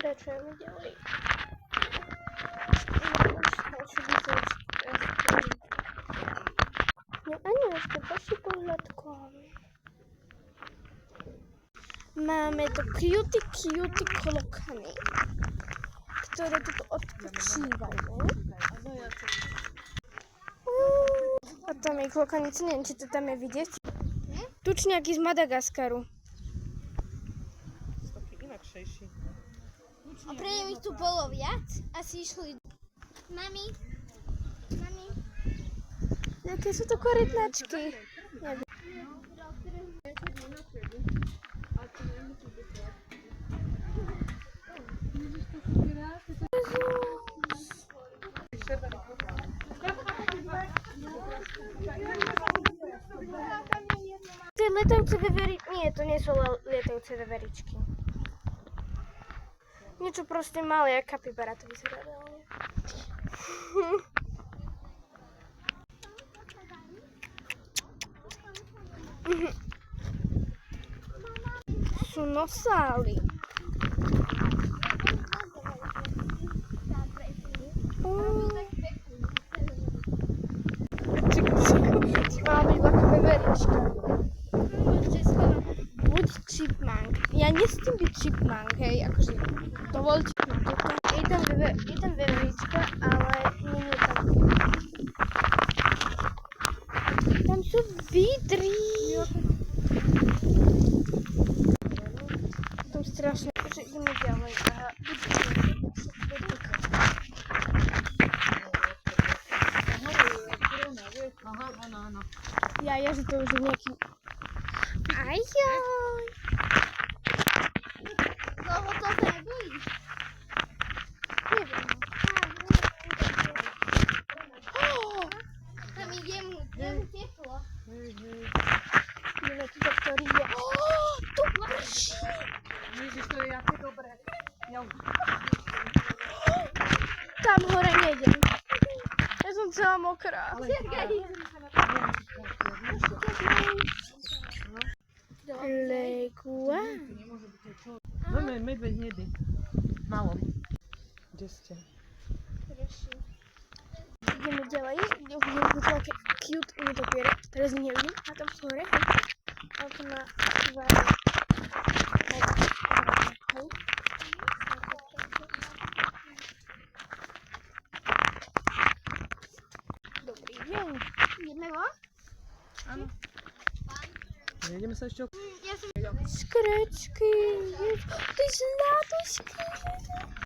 Pokračujeme ďalej. No áno, ešte ďalší pohľadkom. Máme tu cutie klokany, ktoré tu odpočívajú. A tam je klokanice, neviem, či to tam je vidieť. Tučniaky z Madagaskaru. Taký inakšejší. A predtým ich tu bolo viac a si išli. Mami. Jaké sú to korytnačky? Tie letajúce veveričky, nie, to nie sú letajúce veveričky. Niečo proste malé, jak kapibara to vyzerá reálne. Sú nosály. Mala byť ako veverička. Buď chipmunk. Ja nechcem byť chipmunk, hej, akože dovolte mi toto. Je tam veverička, ale nie je tam. Tam sú vidry. Tam strašne, že ideme ďalej. Ja, že to už je nejaký... Ajoj. Dlho to nebojíš? Neviem. Tam ide mu teplo. Ideme tu, ktorý je... Tu prší. Ježiš, to je jaké dobré. Tam hore nejdem. Ja som celá mokrá. Legua. No, medveď hnedý. Malo. Kde ste? Ideme ďalej. Uvidím tu také cute netopiere. Teraz ich nevidím. A tam sú hore. A to má tvár. Dobrý deň. Ideme von? Áno. Nejdeme sa ešte... Skrečky. Ty zlatušky.